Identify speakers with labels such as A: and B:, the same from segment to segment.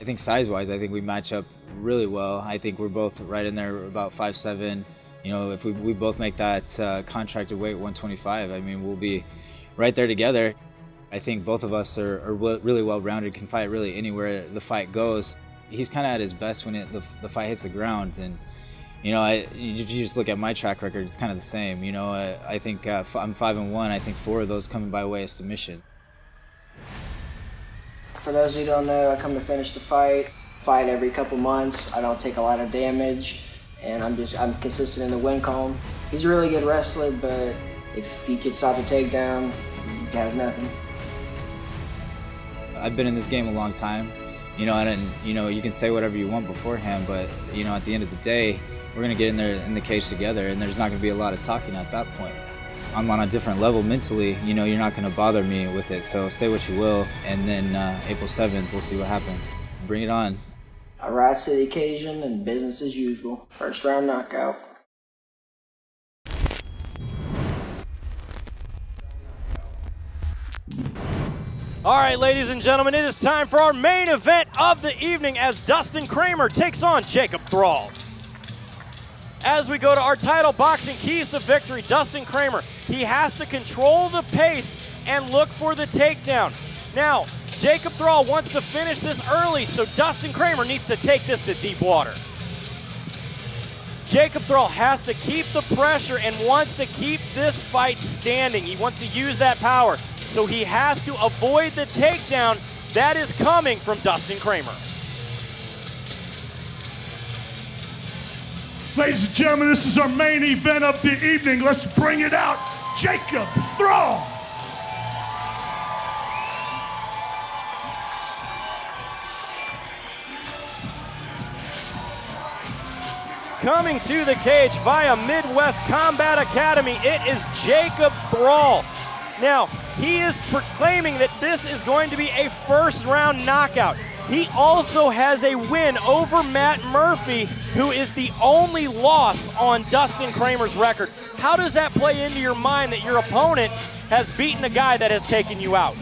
A: I think size-wise, I think we match up really well. I think we're both right in there about 5'7". You know, if we both make that contracted weight 125, I mean, we'll be right there together. I think both of us are really well-rounded, can fight really anywhere the fight goes. He's kind of at his best when the fight hits the ground. And, you know, if you just look at my track record, it's kind of the same. You know, I think I'm 5-1. I think 4 of those coming by way of submission.
B: For those who don't know, I come to finish the fight every couple months. I don't take a lot of damage, and I'm consistent in the win column. He's a really good wrestler, but if he could stop a takedown, he has nothing.
A: I've been in this game a long time, you know, and you know, you can say whatever you want beforehand, but you know, at the end of the day, we're gonna get in there in the cage together, and there's not gonna be a lot of talking at that point. I'm on a different level mentally, you know, you're not gonna bother me with it, so say what you will, and then April 7th, we'll see what happens. Bring it on.
B: I rise to the occasion and business as usual. First round knockout.
C: All right, ladies and gentlemen, it is time for our main event of the evening as Dustin Kramer takes on Jacob Thrall. As we go to our title boxing keys to victory, Dustin Kramer, he has to control the pace and look for the takedown. Now, Jacob Thrall wants to finish this early, so Dustin Kramer needs to take this to deep water. Jacob Thrall has to keep the pressure and wants to keep this fight standing. He wants to use that power, so he has to avoid the takedown that is coming from Dustin Kramer.
D: Ladies and gentlemen, this is our main event of the evening. Let's bring it out, Jacob Thrall.
C: Coming to the cage via Midwest Combat Academy, it is Jacob Thrall. Now, he is proclaiming that this is going to be a first-round knockout. He also has a win over Matt Murphy, who is the only loss on Dustin Kramer's record. How does that play into your mind that your opponent has beaten a guy that has taken you out?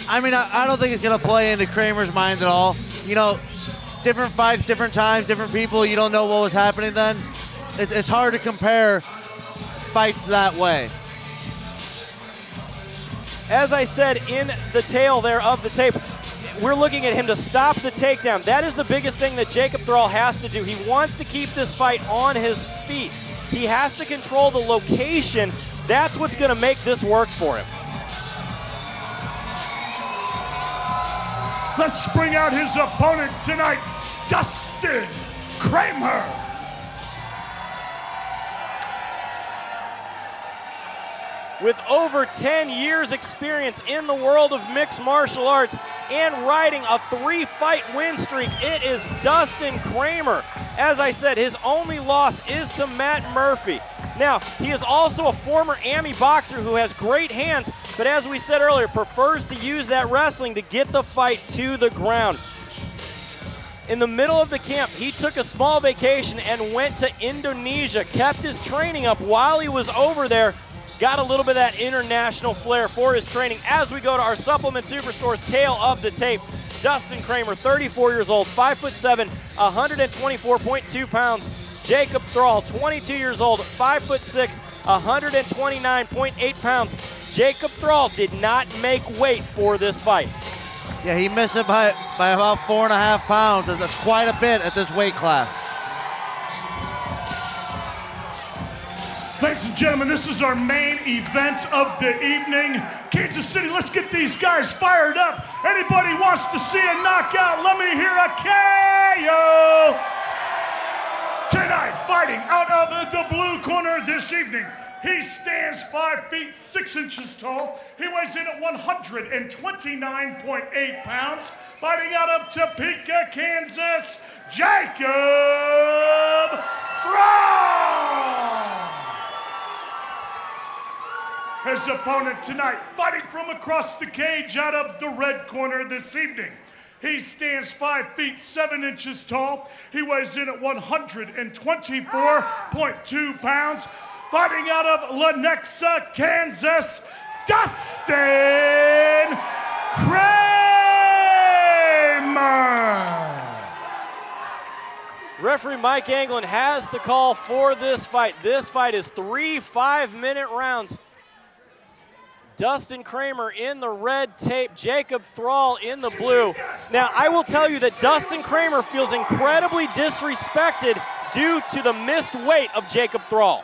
E: I mean, I don't think it's going to play into Kramer's mind at all. You know, different fights, different times, different people. You don't know what was happening then. It's hard to compare fights that way.
C: As I said in the tail there of the tape, we're looking at him to stop the takedown. That is the biggest thing that Jacob Thrall has to do. He wants to keep this fight on his feet. He has to control the location. That's what's going to make this work for him.
D: Let's bring out his opponent tonight, Dustin Kramer.
C: With over 10 years experience in the world of mixed martial arts and riding a 3-fight win streak, it is Dustin Kramer. As I said, his only loss is to Matt Murphy. Now, he is also a former Ami boxer who has great hands, but as we said earlier, prefers to use that wrestling to get the fight to the ground. In the middle of the camp, he took a small vacation and went to Indonesia, kept his training up while he was over there, got a little bit of that international flair for his training. As we go to our Supplement Superstore's tail of the tape, Dustin Kramer, 34 years old, 5'7", 124.2 pounds. Jacob Thrall, 22 years old, 5'6", 129.8 pounds. Jacob Thrall did not make weight for this fight.
E: Yeah, he missed it by about 4.5 pounds. That's quite a bit at this weight class.
D: Ladies and gentlemen, this is our main event of the evening. Kansas City, let's get these guys fired up. Anybody wants to see a knockout, let me hear a KO. Tonight, fighting out of the blue corner this evening, he stands 5 feet 6 inches tall. He weighs in at 129.8 pounds. Fighting out of Topeka, Kansas, Jacob Thrall. His opponent tonight, fighting from across the cage out of the red corner this evening. He stands 5 feet 7 inches tall. He weighs in at 124.2 pounds. Fighting out of Lenexa, Kansas, Dustin Kramer.
C: Referee Mike Anglin has the call for this fight. This fight is 3 5-minute rounds. Dustin Kramer in the red tape, Jacob Thrall in the blue. Now, I will tell you that Dustin Kramer feels incredibly disrespected due to the missed weight of Jacob Thrall.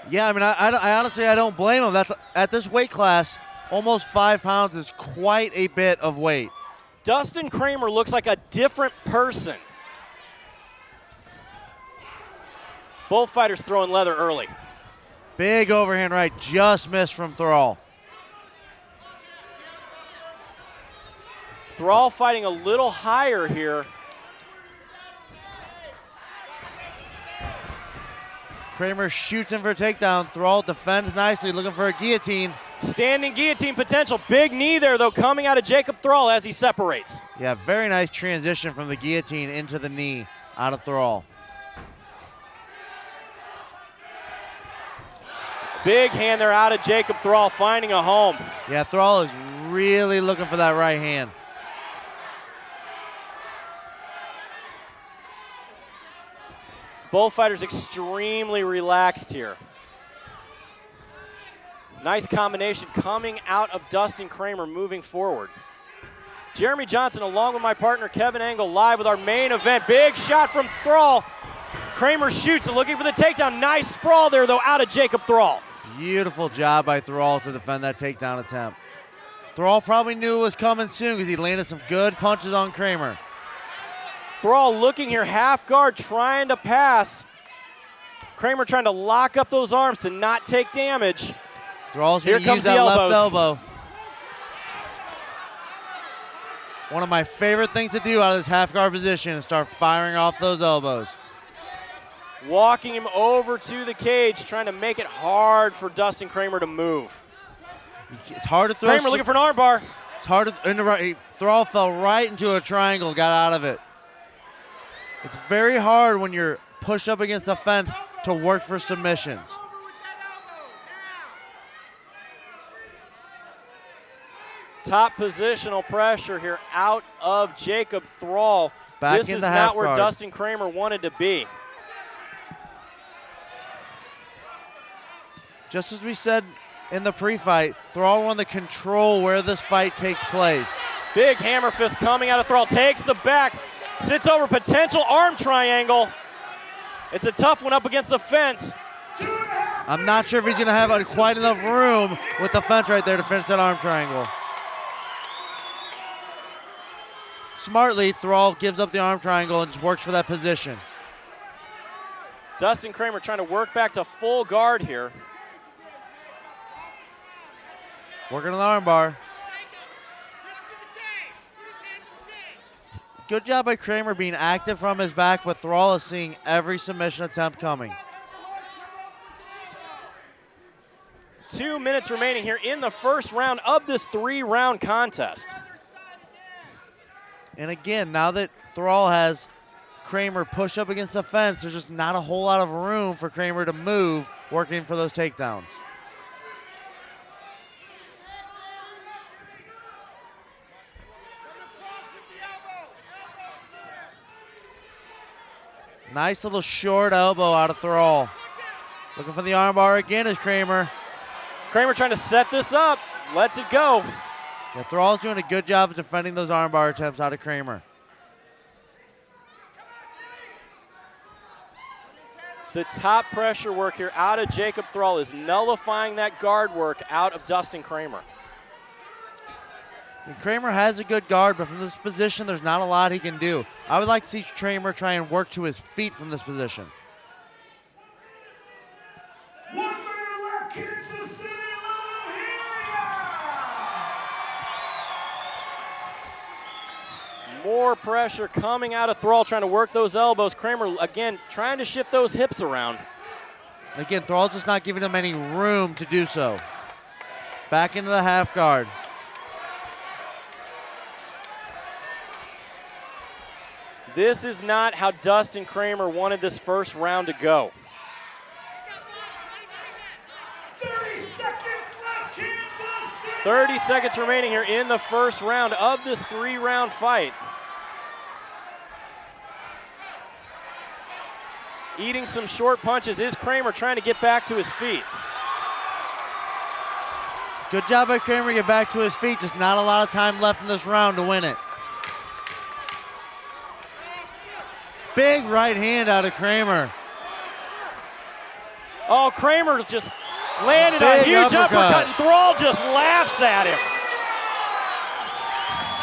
E: Yeah, I mean, I honestly, I don't blame him. That's at this weight class, almost 5 pounds is quite a bit of weight.
C: Dustin Kramer looks like a different person. Both fighters throwing leather early.
E: Big overhand right, just missed from Thrall.
C: Thrall fighting a little higher here.
E: Kramer shoots him for a takedown. Thrall defends nicely, looking for a guillotine.
C: Standing guillotine potential. Big knee there, though, coming out of Jacob Thrall as he separates.
E: Yeah, very nice transition from the guillotine into the knee out of Thrall.
C: Big hand there out of Jacob Thrall, finding a home.
E: Yeah, Thrall is really looking for that right hand.
C: Both fighters extremely relaxed here. Nice combination coming out of Dustin Kramer moving forward. Jeremy Johnson along with my partner Kevin Angle live with our main event. Big shot from Thrall. Kramer shoots, looking for the takedown. Nice sprawl there though out of Jacob Thrall.
E: Beautiful job by Thrall to defend that takedown attempt. Thrall probably knew it was coming soon because he landed some good punches on Kramer.
C: Thrall looking here, half guard, trying to pass. Kramer trying to lock up those arms to not take damage.
E: Thrall's going to use that left elbow. One of my favorite things to do out of this half guard position is start firing off those elbows.
C: Walking him over to the cage, trying to make it hard for Dustin Kramer to move.
E: It's hard to throw.
C: Kramer looking for an arm bar.
E: It's hard to, Thrall fell right into a triangle, got out of it. It's very hard when you're pushed up against the fence to work for submissions.
C: Top positional pressure here out of Jacob Thrall. This is not where Dustin Kramer wanted to be.
E: Just as we said in the pre-fight, Thrall wanted to control where this fight takes place.
C: Big hammer fist coming out of Thrall, takes the back, sits over potential arm triangle. It's a tough one up against the fence.
E: I'm not sure if he's going to have quite enough room with the fence right there to finish that arm triangle. Smartly, Thrall gives up the arm triangle and just works for that position.
C: Dustin Kramer trying to work back to full guard here.
E: Working on the arm bar. Good job by Kramer being active from his back, but Thrall is seeing every submission attempt coming.
C: 2 minutes remaining here in the first round of this 3-round contest.
E: And again, now that Thrall has Kramer pushed up against the fence, there's just not a whole lot of room for Kramer to move, working for those takedowns. Nice little short elbow out of Thrall. Looking for the armbar again is Kramer.
C: Kramer trying to set this up, lets it go.
E: Yeah, Thrall's doing a good job of defending those armbar attempts out of Kramer.
C: The top pressure work here out of Jacob Thrall is nullifying that guard work out of Dustin Kramer.
E: And Kramer has a good guard, but from this position, there's not a lot he can do. I would like to see Kramer try and work to his feet from this position.
D: 1 minute left, Kansas City,
C: More pressure coming out of Thrall, trying to work those elbows. Kramer, again, trying to shift those hips around.
E: Again, Thrall's just not giving him any room to do so. Back into the half guard.
C: This is not how Dustin Kramer wanted this first round to go.
D: 30 seconds left, Kansas City.
C: 30 seconds remaining here in the first round of this 3-round fight. eating some short punches. Is Kramer trying to get back to his feet?
E: Good job by Kramer to get back to his feet. Just not a lot of time left in this round to win it. Big right hand out of Kramer.
C: Oh, Kramer just landed a
E: Big
C: huge uppercut, and Thrall just laughs at him.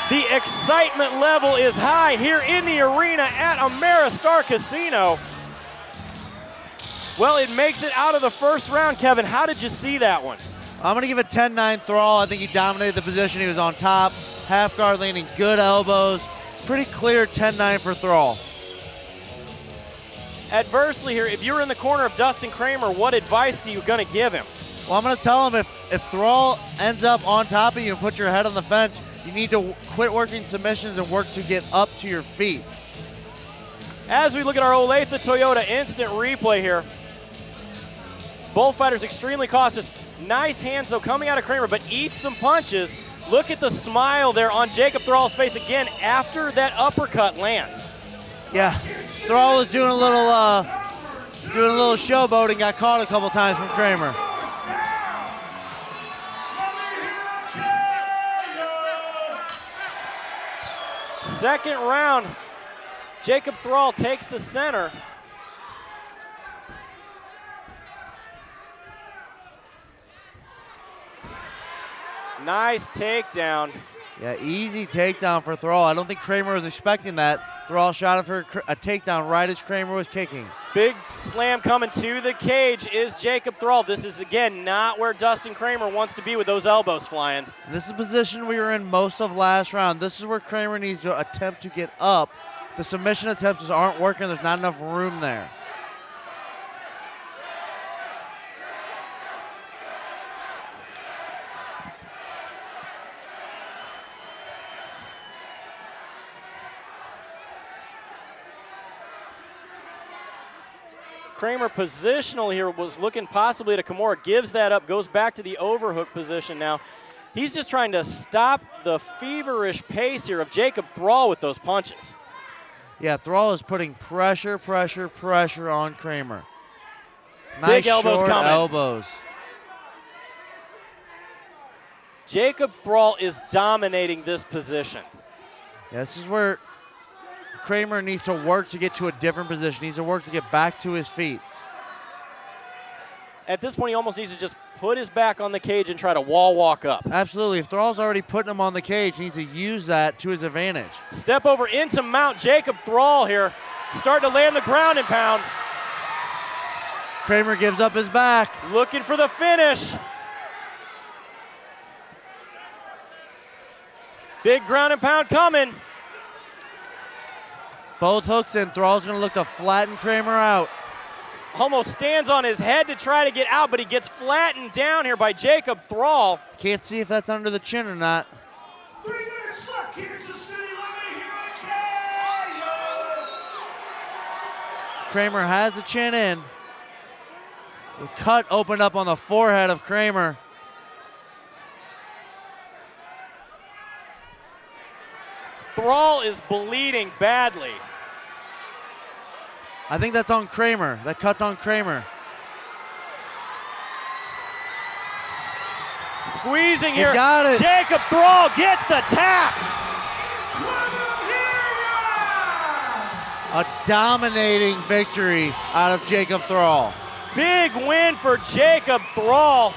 C: The excitement level is high here in the arena at Ameristar Casino. Well, it makes it out of the first round. Kevin, how did you see that one?
E: I'm going to give it 10-9 Thrall. I think he dominated the position. He was on top. Half guard landing, good elbows. Pretty clear 10-9 for Thrall.
C: Adversely here, if you were in the corner of Dustin Kramer, what advice are you going to give him?
E: Well, I'm going to tell him if Thrall ends up on top of you and put your head on the fence, you need to quit working submissions and work to get up to your feet.
C: As we look at our Olathe Toyota instant replay here, both fighters extremely cautious. Nice hands, though, coming out of Kramer, but eats some punches. Look at the smile there on Jacob Thrall's face again after that uppercut lands.
E: Yeah, Thrall was doing a little showboating, got caught a couple times from Kramer.
C: Second round, Jacob Thrall takes the center. Nice takedown.
E: Yeah, easy takedown for Thrall. I don't think Kramer was expecting that. Thrall shot him for a takedown right as Kramer was kicking.
C: Big slam coming to the cage is Jacob Thrall. This is, again, not where Dustin Kramer wants to be with those elbows flying.
E: This is the position we were in most of last round. This is where Kramer needs to attempt to get up. The submission attempts just aren't working. There's not enough room there.
C: Kramer positional here, was looking possibly at a Kimura, gives that up, goes back to the overhook position now. He's just trying to stop the feverish pace here of Jacob Thrall with those punches.
E: Yeah, Thrall is putting pressure on Kramer.
C: Big
E: Nice
C: elbows
E: short
C: coming.
E: elbows.
C: Jacob Thrall is dominating this position.
E: Yeah, this is where Kramer needs to work to get to a different position. He needs to work to get back to his feet.
C: At this point, he almost needs to just put his back on the cage and try to wall walk up.
E: Absolutely. If Thrall's already putting him on the cage, he needs to use that to his advantage.
C: Step over into mount Jacob Thrall here. Starting to land the ground and pound.
E: Kramer gives up his back.
C: Looking for the finish. Big ground and pound coming.
E: Both hooks in. Thrall's going to look to flatten Kramer out.
C: Almost stands on his head to try to get out, but he gets flattened down here by Jacob Thrall.
E: Can't see if that's under the chin or not.
D: 3 minutes left, Kansas City, let me hear a KO.
E: Kramer has the chin in. The cut opened up on the forehead of Kramer.
C: Thrall is bleeding badly.
E: I think that's on Kramer. That cut's on Kramer.
C: Squeezing
E: He's
C: here.
E: got it.
C: Jacob Thrall gets the tap.
E: A dominating victory out of Jacob Thrall.
C: Big win for Jacob Thrall.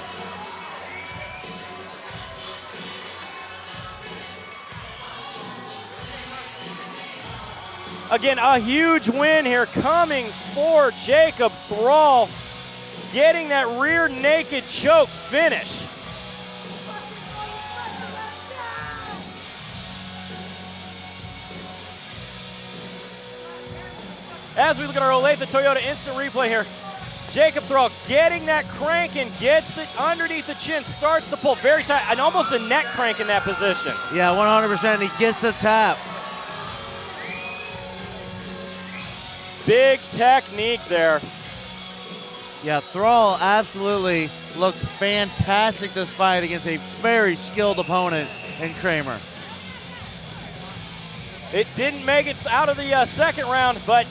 C: Again, a huge win here coming for Jacob Thrall, getting that rear naked choke finish. As we look at our Olathe Toyota instant replay here, Jacob Thrall getting that crank and gets it underneath the chin, starts to pull very tight, and almost a neck crank in that position.
E: Yeah, 100%. He gets a tap.
C: Big technique there.
E: Yeah, Thrall absolutely looked fantastic this fight against a very skilled opponent in Kramer.
C: It didn't make it out of the second round, but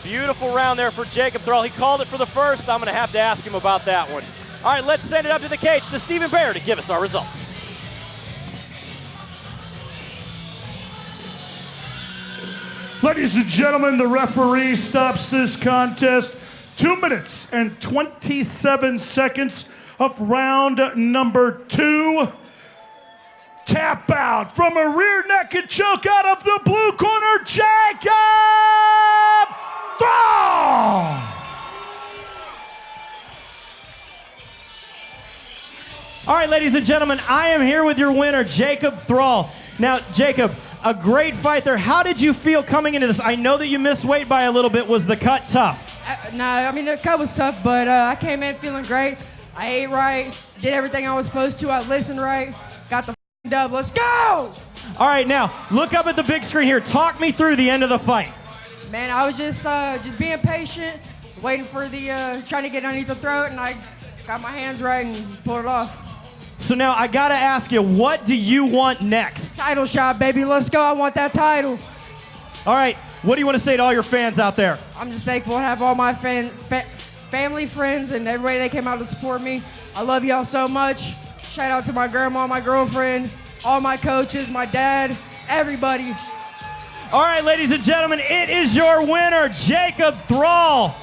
C: Beautiful round there for Jacob Thrall. He called it for the first. I'm going to have to ask him about that one. All right, let's send it up to the cage to Stephen Bear to give us our results.
D: Ladies and gentlemen, the referee stops this contest. 2 minutes and 27 seconds of round number 2. Tap out from a rear naked choke out of the blue corner, Jacob Thrall!
C: All right, ladies and gentlemen, I am here with your winner, Jacob Thrall. Now, Jacob, a great fight there. How did you feel coming into this? I know that you missed weight by a little bit. Was the cut tough?
F: No, I mean, the cut was tough, but I came in feeling great. I ate right, did everything I was supposed to. I listened right, got the dub. Let's go!
C: All right, now, look up at the big screen here. Talk me through the end of the fight.
F: Man, I was just being patient, waiting for the, trying to get underneath the throat, and I got my hands right and pulled it off.
C: So now, I gotta ask you, what do you want next?
F: Title shot, baby. Let's go. I want that title.
C: All right, what do you want to say to all your fans out there?
F: I'm just thankful to have all my family, friends, and everybody that came out to support me. I love y'all so much. Shout out to my grandma, my girlfriend, all my coaches, my dad, everybody.
C: All right, ladies and gentlemen, it is your winner, Jacob Thrall.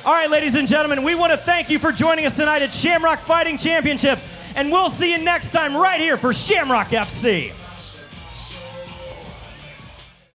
C: All right, ladies and gentlemen, we want to thank you for joining us tonight at Shamrock Fighting Championships, and we'll see you next time right here for Shamrock FC.